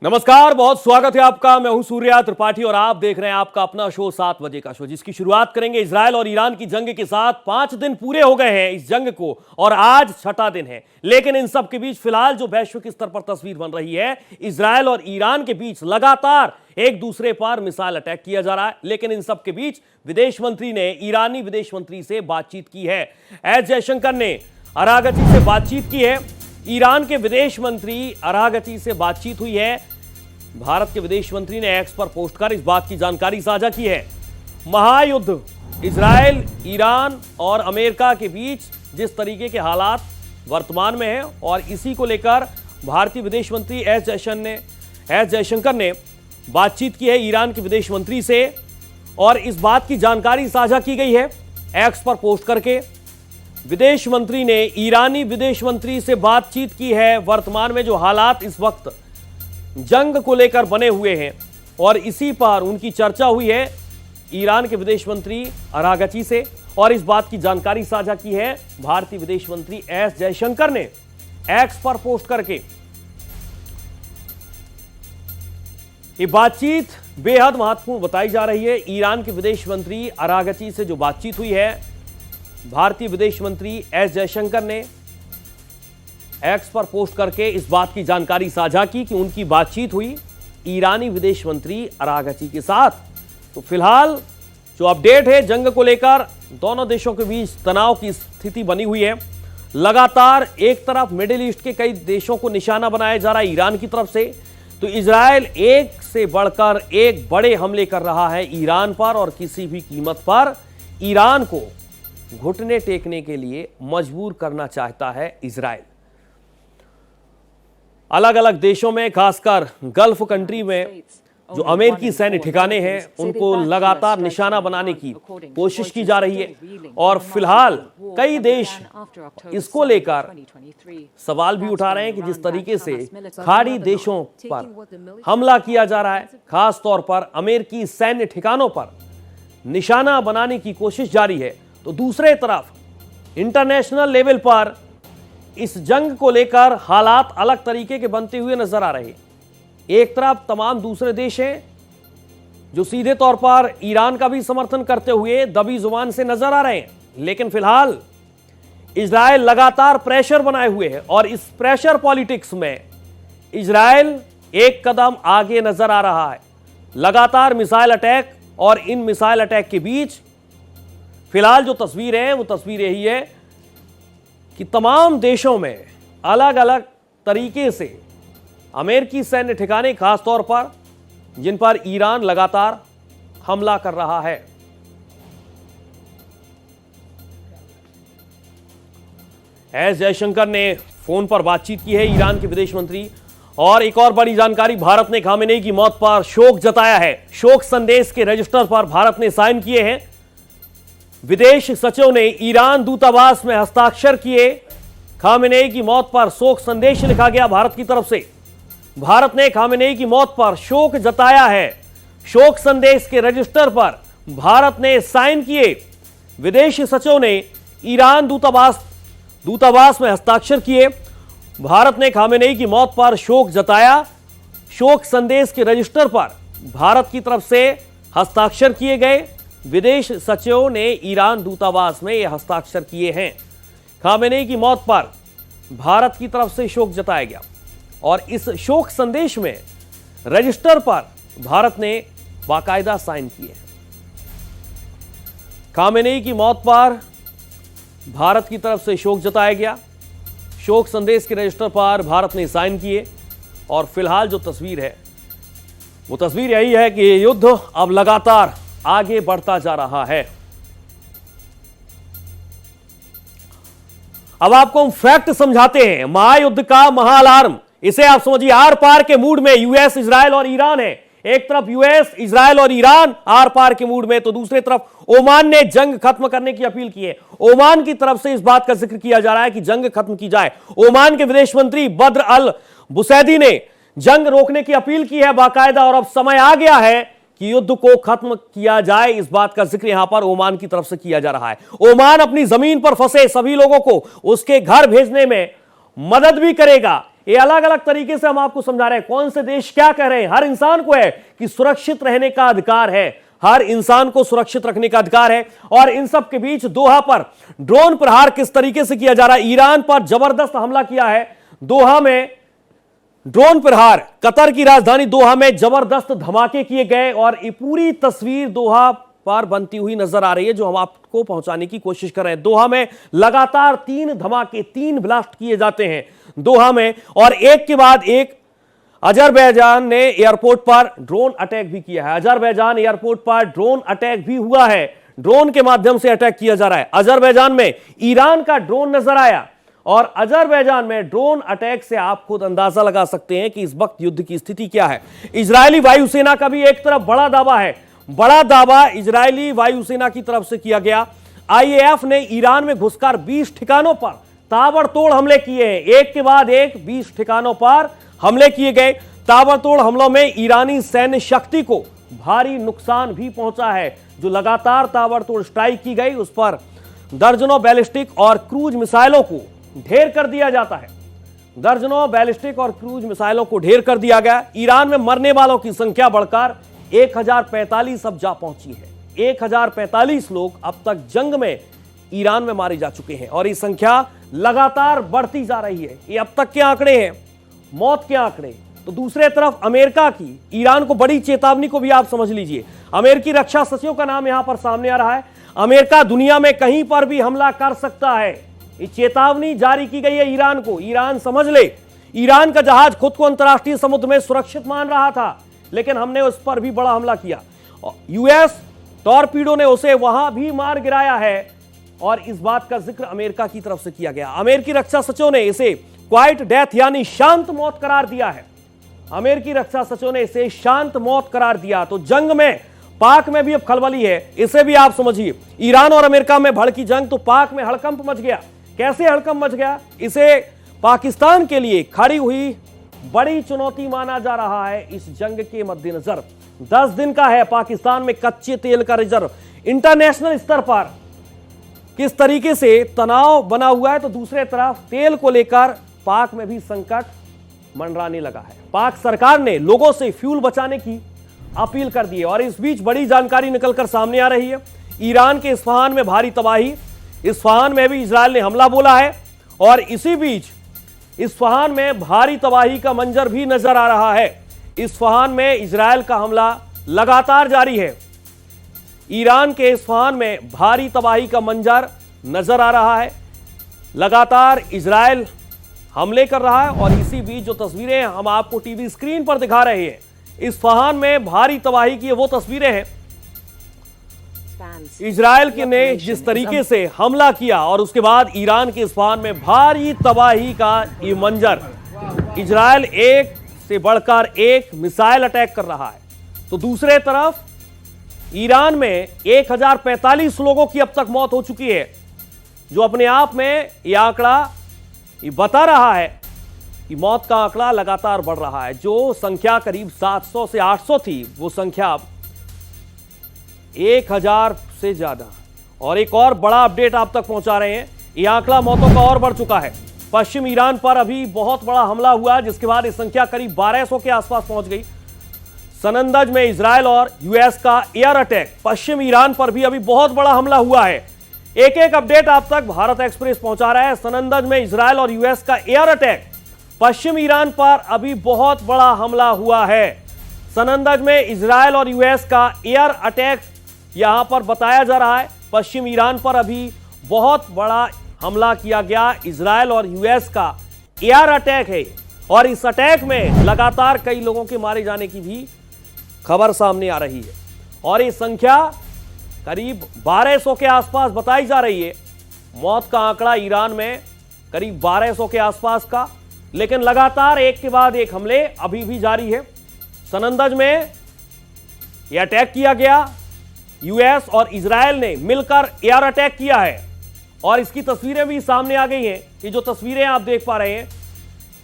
नमस्कार, बहुत स्वागत है आपका। मैं हूं सूर्या त्रिपाठी और आप देख रहे हैं आपका अपना शो 7 बजे का शो, जिसकी शुरुआत करेंगे इजरायल और ईरान की जंग के साथ। 5 दिन पूरे हो गए हैं इस जंग को और आज 6वां दिन है। लेकिन इन सब के बीच फिलहाल जो वैश्विक स्तर पर तस्वीर बन रही है, इजरायल और ईरान के बीच लगातार एक दूसरे पर मिसाइल अटैक किया जा रहा है। लेकिन इन सब के बीच विदेश मंत्री ने ईरानी विदेश मंत्री से बातचीत की है। एस जयशंकर ने अरागची से बातचीत की है। ईरान के विदेश मंत्री अरागची से बातचीत हुई है। भारत के विदेश मंत्री ने एक्स पर पोस्ट कर इस बात की जानकारी साझा की है। महायुद्ध इजरायल, ईरान और अमेरिका के बीच जिस तरीके के हालात वर्तमान में हैं और इसी को लेकर भारतीय विदेश मंत्री एस जयशंकर ने बातचीत की है ईरान के विदेश मंत्री से और इस बात की जानकारी साझा की गई है एक्स पर पोस्ट करके। विदेश मंत्री ने ईरानी विदेश मंत्री से बातचीत की है। वर्तमान में जो हालात इस वक्त जंग को लेकर बने हुए हैं और इसी पर उनकी चर्चा हुई है ईरान के विदेश मंत्री अरागची से और इस बात की जानकारी साझा की है भारतीय विदेश मंत्री एस जयशंकर ने एक्स पर पोस्ट करके। ये बातचीत बेहद महत्वपूर्ण बताई जा रही है। ईरान के विदेश मंत्री अरागची से जो बातचीत हुई है, भारतीय विदेश मंत्री एस जयशंकर ने एक्स पर पोस्ट करके इस बात की जानकारी साझा की कि उनकी बातचीत हुई ईरानी विदेश मंत्री अरागची के साथ। तो फिलहाल जो अपडेट है जंग को लेकर, दोनों देशों के बीच तनाव की स्थिति बनी हुई है। लगातार एक तरफ मिडिल ईस्ट के कई देशों को निशाना बनाया जा रहा है ईरान की तरफ से, तो इजरायल एक से बढ़कर एक बड़े हमले कर रहा है ईरान पर और किसी भी कीमत पर ईरान को घुटने टेकने के लिए मजबूर करना चाहता है इजरायल। अलग अलग देशों में, खासकर गल्फ कंट्री में जो अमेरिकी सैन्य ठिकाने हैं, उनको लगातार निशाना बनाने की कोशिश की जा रही है और फिलहाल कई देश इसको लेकर सवाल भी उठा रहे हैं कि जिस तरीके से खाड़ी देशों पर हमला किया जा रहा है, खास तौर पर अमेरिकी सैन्य ठिकानों पर निशाना बनाने की कोशिश जारी है, तो दूसरे तरफ इंटरनेशनल लेवल पर इस जंग को लेकर हालात अलग तरीके के बनते हुए नजर आ रहे हैं। एक तरफ तमाम दूसरे देश हैं जो सीधे तौर पर ईरान का भी समर्थन करते हुए दबी जुबान से नजर आ रहे हैं, लेकिन फिलहाल इजरायल लगातार प्रेशर बनाए हुए है और इस प्रेशर पॉलिटिक्स में इजरायल एक कदम आगे नजर आ रहा है। लगातार मिसाइल अटैक और इन मिसाइल अटैक के बीच फिलहाल जो तस्वीर है वो तस्वीर यही है कि तमाम देशों में अलग अलग तरीके से अमेरिकी सैन्य ठिकाने, खासतौर पर जिन पर ईरान लगातार हमला कर रहा है। एस जयशंकर ने फोन पर बातचीत की है ईरान के विदेश मंत्री। और एक और बड़ी जानकारी, भारत ने खामेनेई की मौत पर शोक जताया है। शोक संदेश के रजिस्टर पर भारत ने साइन किए हैं। विदेश सचिव ने ईरान दूतावास में हस्ताक्षर किए। खामेनेई की मौत पर शोक संदेश लिखा गया भारत की तरफ से। भारत ने खामेनेई की मौत पर शोक जताया है। शोक संदेश के रजिस्टर पर भारत ने साइन किए। विदेश सचिव ने ईरान दूतावास में हस्ताक्षर किए। भारत ने खामेनेई की मौत पर शोक जताया। शोक संदेश के रजिस्टर पर भारत की तरफ से हस्ताक्षर किए गए। विदेश सचिव ने ईरान दूतावास में यह हस्ताक्षर किए हैं। खामेनेई की मौत पर भारत की तरफ से शोक जताया गया और इस शोक संदेश में रजिस्टर पर भारत ने बाकायदा साइन किए। खामेनेई की मौत पर भारत की तरफ से शोक जताया गया। शोक संदेश के रजिस्टर पर भारत ने साइन किए और फिलहाल जो तस्वीर है वो तस्वीर यही है कि युद्ध अब लगातार आगे बढ़ता जा रहा है। अब आपको हम फैक्ट समझाते हैं महायुद्ध का महाअलार्म। इसे आप समझिए, आर पार के मूड में यूएस, इजरायल और ईरान है। एक तरफ यूएस, इजरायल और ईरान आर पार के मूड में, तो दूसरी तरफ ओमान ने जंग खत्म करने की अपील की है। ओमान की तरफ से इस बात का जिक्र किया जा रहा है कि जंग खत्म की जाए। ओमान के विदेश मंत्री बद्र अल बुसैदी ने जंग रोकने की अपील की है बाकायदा और अब समय आ गया है कि युद्ध को खत्म किया जाए। इस बात का जिक्र यहां पर ओमान की तरफ से किया जा रहा है। ओमान अपनी जमीन पर फंसे सभी लोगों को उसके घर भेजने में मदद भी करेगा। ये अलग अलग तरीके से हम आपको समझा रहे हैं कौन से देश क्या कह रहे हैं। हर इंसान को है कि सुरक्षित रहने का अधिकार है, हर इंसान को सुरक्षित रखने का अधिकार है। और इन सब के बीच दोहा पर ड्रोन प्रहार किस तरीके से किया जा रहा है, ईरान पर जबरदस्त हमला किया है दोहा में, ड्रोन प्रहार, कतर की राजधानी दोहा में जबरदस्त धमाके किए गए और ये पूरी तस्वीर दोहा पर बनती हुई नजर आ रही है जो हम आपको पहुंचाने की कोशिश कर रहे हैं। दोहा में लगातार 3 धमाके, 3 ब्लास्ट किए जाते हैं दोहा में, और एक के बाद एक अजरबैजान ने एयरपोर्ट पर ड्रोन अटैक भी किया है। अजरबैजान एयरपोर्ट पर ड्रोन अटैक भी हुआ है, ड्रोन के माध्यम से अटैक किया जा रहा है। अजरबैजान में ईरान का ड्रोन नजर आया और अजरबैजान में ड्रोन अटैक से आप खुद अंदाजा लगा सकते हैं कि इस वक्त युद्ध की स्थिति क्या है। इजरायली वायुसेना का भी एक तरफ बड़ा दावा है, बड़ा दावा इजरायली वायुसेना की तरफ से किया गया। आईएएफ ने ईरान में घुसकर 20 ठिकानों पर ताबड़तोड़ हमले किए हैं, एक के बाद एक 20 ठिकानों पर हमले किए गए। ताबड़तोड़ हमलों में ईरानी सैन्य शक्ति को भारी नुकसान भी पहुंचा है। जो लगातार ताबड़तोड़ स्ट्राइक की गई उस पर दर्जनों बैलिस्टिक और क्रूज मिसाइलों को ढेर कर दिया जाता है, दर्जनों बैलिस्टिक और क्रूज मिसाइलों को ढेर कर दिया गया। ईरान में मरने वालों की संख्या बढ़कर 1045 अब जा पहुंची है। 1045 लोग अब तक जंग में ईरान में मारे जा चुके हैं और ये संख्या लगातार बढ़ती जा रही है। ये अब तक के आंकड़े हैं, मौत के आंकड़े। तो दूसरे तरफ अमेरिका की ईरान को बड़ी चेतावनी को भी आप समझ लीजिए। अमेरिकी रक्षा सचिव का नाम यहां पर सामने आ रहा है। अमेरिका दुनिया में कहीं पर भी हमला कर सकता है, ये चेतावनी जारी की गई है ईरान को। ईरान समझ ले, ईरान का जहाज खुद को अंतरराष्ट्रीय समुद्र में सुरक्षित मान रहा था, लेकिन हमने उस पर भी बड़ा हमला किया। यूएस टॉर्पीडो ने उसे वहां भी मार गिराया है और इस बात का जिक्र अमेरिका की तरफ से किया गया। अमेरिकी रक्षा सचिव ने इसे क्वाइट डेथ यानी शांत मौत करार दिया है। अमेरिकी रक्षा सचिव ने इसे शांत मौत करार दिया। तो जंग में पाक में भी अब खलबली है, इसे भी आप समझिए। ईरान और अमेरिका में भड़की जंग तो पाक में हड़कंप मच गया। कैसे हड़कंप मच गया, इसे पाकिस्तान के लिए खड़ी हुई बड़ी चुनौती माना जा रहा है। इस जंग के मद्देनजर 10 दिन का है पाकिस्तान में कच्चे तेल का रिजर्व। इंटरनेशनल स्तर पर किस तरीके से तनाव बना हुआ है, तो दूसरे तरफ तेल को लेकर पाक में भी संकट मंडराने लगा है। पाक सरकार ने लोगों से फ्यूल बचाने की अपील कर दी है और इस बीच बड़ी जानकारी निकलकर सामने आ रही है। ईरान के इस्फहान में भारी तबाही, इस्फहान में भी इजरायल ने हमला बोला है और इसी बीच इस्फहान में भारी तबाही का मंजर भी नजर आ रहा है। इस्फहान में इजरायल का हमला लगातार जारी है। ईरान के इस्फहान में भारी तबाही का मंजर नजर आ रहा है, लगातार इजरायल हमले कर रहा है और इसी बीच जो तस्वीरें हम आपको टीवी स्क्रीन पर दिखा रहे हैं, इस्फहान में भारी तबाही की वो तस्वीरें हैं। इजरायल के ने जिस तरीके से हमला किया और उसके बाद ईरान के इस्फहान में भारी तबाही का ये मंजर। इजरायल एक से बढ़कर एक मिसाइल अटैक कर रहा है, तो दूसरे तरफ ईरान में 1045 लोगों की अब तक मौत हो चुकी है, जो अपने आप में यह आंकड़ा ये बता रहा है कि मौत का आंकड़ा लगातार बढ़ रहा है। जो संख्या करीब 700 से 800 थी, वो संख्या 1000 से ज्यादा। और एक और बड़ा अपडेट आप तक पहुंचा रहे हैं, यह आंकड़ा मौतों का और बढ़ चुका है। पश्चिम ईरान पर अभी बहुत बड़ा हमला हुआ, जिसके बाद यह संख्या करीब 1200 के आसपास पहुंच गई। सनंदज में इजरायल और यूएस का एयर अटैक, पश्चिम ईरान पर भी अभी बहुत बड़ा हमला हुआ है। एक एक अपडेट आप तक भारत एक्सप्रेस पहुंचा रहा है। सनंदज में इजरायल और यूएस का एयर अटैक, पश्चिम ईरान पर अभी बहुत बड़ा हमला हुआ है। सनंदज में इजरायल और यूएस का एयर अटैक यहां पर बताया जा रहा है। पश्चिम ईरान पर अभी बहुत बड़ा हमला किया गया, इजरायल और यूएस का एयर अटैक है और इस अटैक में लगातार कई लोगों के मारे जाने की भी खबर सामने आ रही है और ये संख्या करीब 1200 के आसपास बताई जा रही है। मौत का आंकड़ा ईरान में करीब 1200 के आसपास का, लेकिन लगातार एक के बाद एक हमले अभी भी जारी है। सनंदज में यह अटैक किया गया, यूएस और इजरायल ने मिलकर एयर अटैक किया है और इसकी तस्वीरें भी सामने आ गई हैं। ये जो तस्वीरें आप देख पा रहे हैं,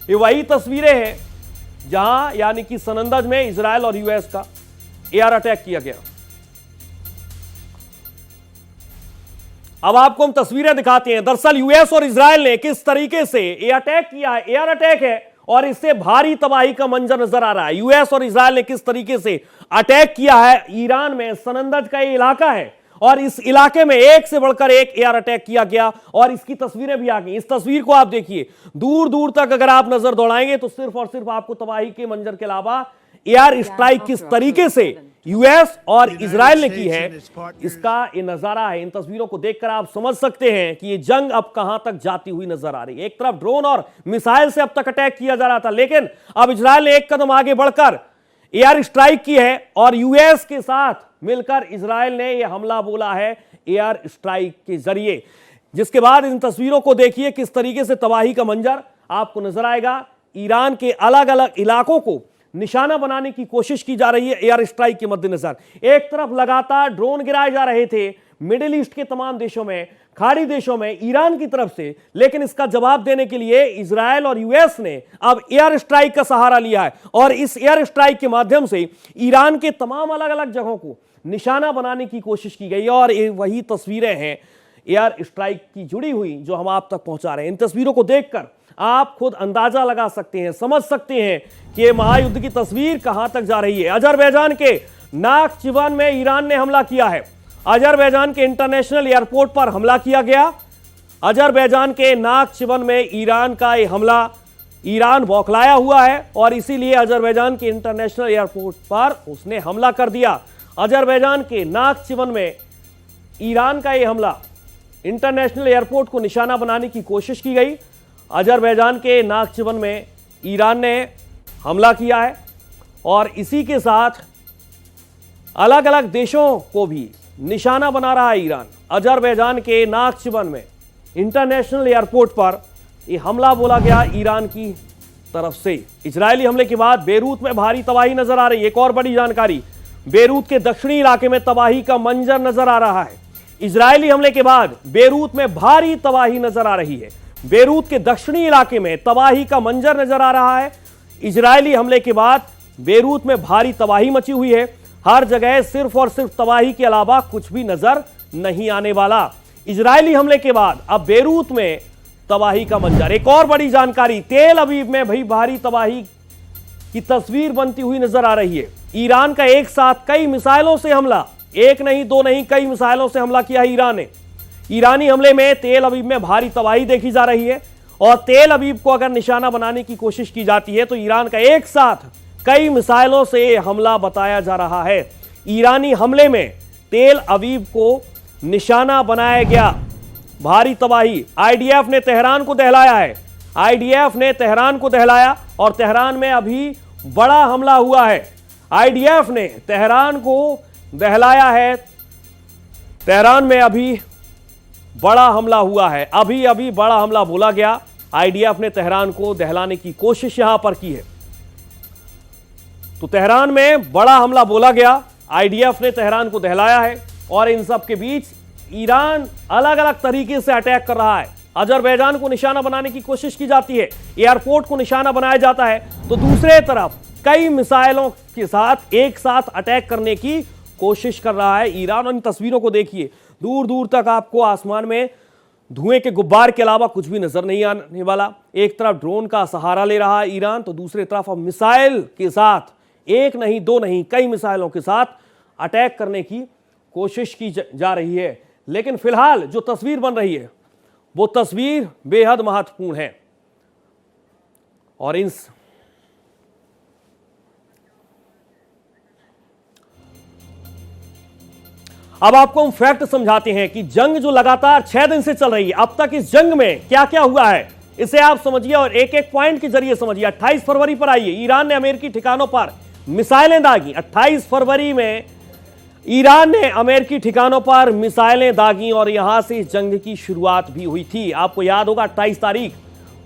ये वही तस्वीरें हैं जहां यानी कि सनंदज में इजरायल और यूएस का एयर अटैक किया गया। अब आपको हम तस्वीरें दिखाते हैं। दरअसल यूएस और इजरायल ने किस तरीके से ये अटैक किया है, एयर अटैक है और इससे भारी तबाही का मंजर नजर आ रहा है। यूएस और इजराइल ने किस तरीके से अटैक किया है ईरान में, सनंदज का ये इलाका है और इस इलाके में एक से बढ़कर एक एयर अटैक किया गया और इसकी तस्वीरें भी आ गई। इस तस्वीर को आप देखिए, दूर दूर तक अगर आप नजर दौड़ाएंगे तो सिर्फ और सिर्फ आपको तबाही के मंजर के अलावा एयर स्ट्राइक किस तरीके से यूएस और इजराइल ने की है इसका ये नजारा है। इन तस्वीरों को देखकर आप समझ सकते हैं कि ये जंग अब कहां तक जाती हुई नजर आ रही है। एक तरफ ड्रोन और मिसाइल से अब तक अटैक किया जा रहा था, लेकिन अब इजराइल ने एक कदम आगे बढ़कर एयर स्ट्राइक की है और यूएस के साथ मिलकर इजराइल ने यह हमला बोला है एयर स्ट्राइक के जरिए, जिसके बाद इन तस्वीरों को देखिए किस तरीके से तबाही का मंजर आपको नजर आएगा। ईरान के अलग अलग इलाकों को निशाना बनाने की कोशिश की जा रही है एयर स्ट्राइक के मद्देनजर। एक तरफ लगातार ड्रोन गिराए जा रहे थे मिडिल ईस्ट के तमाम देशों में, खाड़ी देशों में ईरान की तरफ से, लेकिन इसका जवाब देने के लिए इजराइल और यूएस ने अब एयर स्ट्राइक का सहारा लिया है और इस एयर स्ट्राइक के माध्यम से ईरान के तमाम अलग अलग जगहों को निशाना बनाने की कोशिश की गई और ये वही तस्वीरें हैं एयर स्ट्राइक की जुड़ी हुई जो हम आप तक पहुंचा रहे हैं। इन तस्वीरों को देखकर आप खुद अंदाजा लगा सकते हैं, समझ सकते हैं कि ये महायुद्ध की तस्वीर कहां तक जा रही है। अजरबैजान के नाखचिवान में ईरान ने हमला किया है। अजरबैजान के इंटरनेशनल एयरपोर्ट पर हमला किया गया। अजरबैजान के नाखचिवान में ईरान का यह हमला, ईरान बौखलाया हुआ है और इसीलिए अजरबैजान के इंटरनेशनल एयरपोर्ट पर उसने हमला कर दिया। अजरबैजान के नाखचिवान में ईरान का यह हमला, इंटरनेशनल एयरपोर्ट को निशाना बनाने की कोशिश की गई। अजरबैजान के नाखचिवान में ईरान ने हमला किया है और इसी के साथ अलग अलग देशों को भी निशाना बना रहा है ईरान। अजरबैजान के नाखचिवान में इंटरनेशनल एयरपोर्ट पर यह हमला बोला गया ईरान की तरफ से। इजरायली हमले के बाद बेरूत में भारी तबाही नजर आ रही है। एक और बड़ी जानकारी, बेरूत के दक्षिणी इलाके में तबाही का मंजर नजर आ रहा है। इजरायली हमले के बाद बेरूत में भारी तबाही नजर आ रही है। बेरूत के दक्षिणी इलाके में तबाही का मंजर नजर आ रहा है। इजरायली हमले के बाद बेरूत में भारी तबाही मची हुई है। हर जगह सिर्फ और सिर्फ तबाही के अलावा कुछ भी नजर नहीं आने वाला। इजरायली हमले के बाद अब बेरूत में तबाही का मंजर। एक और बड़ी जानकारी, तेल अवीव में भी भारी तबाही की तस्वीर बनती हुई नजर आ रही है। ईरान का एक साथ कई मिसाइलों से हमला, एक नहीं दो नहीं कई मिसाइलों से हमला किया है ईरान ने। ईरानी हमले में तेल अवीव में भारी तबाही देखी जा रही है और तेल अवीव को अगर निशाना बनाने की कोशिश की जाती है तो ईरान का एक साथ कई मिसाइलों से हमला बताया जा रहा है। ईरानी हमले में तेल अवीव को निशाना बनाया गया, भारी तबाही। आईडीएफ ने तेहरान को दहलाया है। आईडीएफ ने तेहरान को दहलाया और तेहरान में अभी बड़ा हमला हुआ है। आईडीएफ ने तेहरान को दहलाया है। तेहरान में अभी बड़ा हमला हुआ है। अभी बड़ा हमला बोला गया। आईडीएफ ने तेहरान को दहलाने की कोशिश यहां पर की है। तो तेहरान में बड़ा हमला बोला गया, आईडीएफ ने तेहरान को दहलाया है और इन सब के बीच ईरान अलग अलग तरीके से अटैक कर रहा है। अजरबैजान को निशाना बनाने की कोशिश की जाती है, एयरपोर्ट को निशाना बनाया जाता है, तो दूसरे तरफ कई मिसाइलों के साथ एक साथ अटैक करने की कोशिश कर रहा है ईरान। और इन तस्वीरों को देखिए, दूर दूर तक आपको आसमान में धुएं के गुब्बार के अलावा कुछ भी नजर नहीं आने वाला। एक तरफ ड्रोन का सहारा ले रहा है ईरान, तो दूसरी तरफ अब मिसाइल के साथ, एक नहीं दो नहीं कई मिसाइलों के साथ अटैक करने की कोशिश की जा रही है। लेकिन फिलहाल जो तस्वीर बन रही है वो तस्वीर बेहद महत्वपूर्ण है और अब आपको हम फैक्ट समझाते हैं कि जंग जो लगातार 6 दिन से चल रही है, अब तक इस जंग में क्या क्या हुआ है इसे आप समझिए और एक एक पॉइंट के जरिए समझिए। 28 फरवरी पर आइए, ईरान ने अमेरिकी ठिकानों पर मिसाइलें दागी। 28 फरवरी में ईरान ने अमेरिकी ठिकानों पर मिसाइलें दागी और यहां से इस जंग की शुरुआत भी हुई थी। आपको याद होगा 28 तारीख,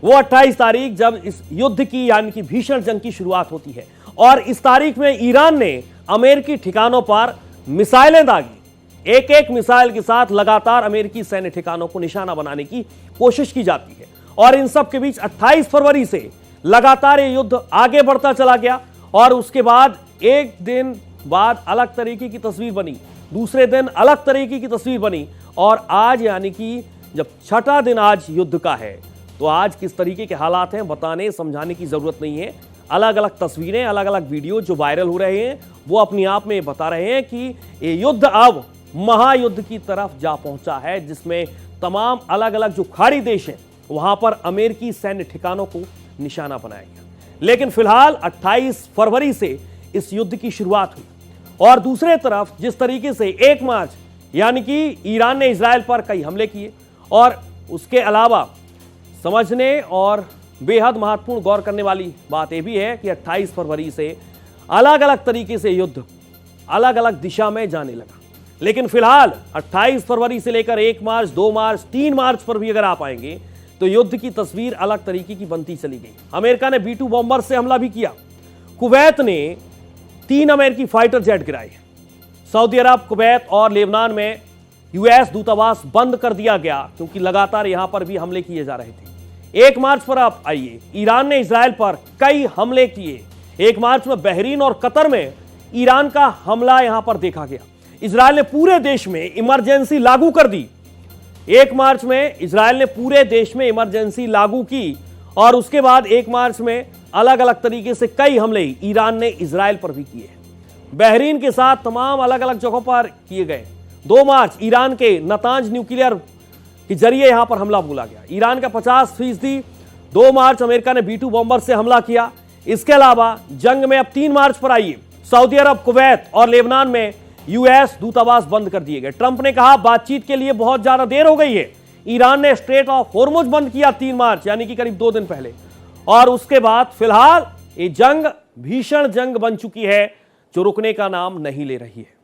वो 28 तारीख जब इस युद्ध की यानी कि भीषण जंग की शुरुआत होती है और इस तारीख में ईरान ने अमेरिकी ठिकानों पर मिसाइलें दागी। एक एक मिसाइल के साथ लगातार अमेरिकी सैन्य ठिकानों को निशाना बनाने की कोशिश की जाती है और इन सब के बीच 28 फरवरी से लगातार ये युद्ध आगे बढ़ता चला गया और उसके बाद एक दिन बाद अलग तरीके की तस्वीर बनी, दूसरे दिन अलग तरीके की तस्वीर बनी और आज यानी कि जब छठा दिन आज युद्ध का है तो आज किस तरीके के हालात हैं बताने समझाने की जरूरत नहीं है। अलग अलग तस्वीरें, अलग अलग वीडियो जो वायरल हो रहे हैं वो अपने आप में बता रहे हैं कि ये युद्ध अब महायुद्ध की तरफ जा पहुंचा है, जिसमें तमाम अलग अलग जो खाड़ी देश हैं वहां पर अमेरिकी सैन्य ठिकानों को निशाना बनाया गया। लेकिन फिलहाल 28 फरवरी से इस युद्ध की शुरुआत हुई और दूसरे तरफ जिस तरीके से 1 मार्च यानी कि ईरान ने इजराइल पर कई हमले किए और उसके अलावा समझने और बेहद महत्वपूर्ण गौर करने वाली बात यह भी है कि 28 फरवरी से अलग अलग तरीके से युद्ध अलग अलग दिशा में जाने लगा। लेकिन फिलहाल 28 फरवरी से लेकर 1 मार्च, 2 मार्च, 3 मार्च पर भी अगर आप आएंगे तो युद्ध की तस्वीर अलग तरीके की बनती चली गई। अमेरिका ने B-2 बॉम्बर से हमला भी किया। कुवैत ने 3 अमेरिकी फाइटर जेट गिराए। सऊदी अरब, कुवैत और लेबनान में यूएस दूतावास बंद कर दिया गया क्योंकि लगातार यहां पर भी हमले किए जा रहे थे। 1 मार्च पर आप आइए, ईरान ने इजराइल पर कई हमले किए। 1 मार्च में बहरीन और कतर में ईरान का हमला यहां पर देखा गया। इजराइल ने पूरे देश में इमरजेंसी लागू कर दी। 1 मार्च में इजराइल ने पूरे देश में इमरजेंसी लागू की और उसके बाद 1 मार्च में अलग अलग तरीके से कई हमले ईरान ने इजराइल पर भी किए। बहरीन के साथ तमाम अलग अलग जगहों पर किए गए। 2 मार्च ईरान के नतांज न्यूक्लियर के जरिए यहां पर हमला बोला गया। ईरान का 50%। 2 मार्च अमेरिका ने B-2 बॉम्बर से हमला किया। इसके अलावा जंग में अब 3 मार्च पर आइए, सऊदी अरब, कुवैत और लेबनान में यूएस दूतावास बंद कर दिए गए। ट्रंप ने कहा बातचीत के लिए बहुत ज्यादा देर हो गई है। ईरान ने स्ट्रेट ऑफ होर्मुज बंद किया 3 मार्च यानी कि करीब 2 दिन पहले। और उसके बाद फिलहाल ये जंग भीषण जंग बन चुकी है जो रुकने का नाम नहीं ले रही है।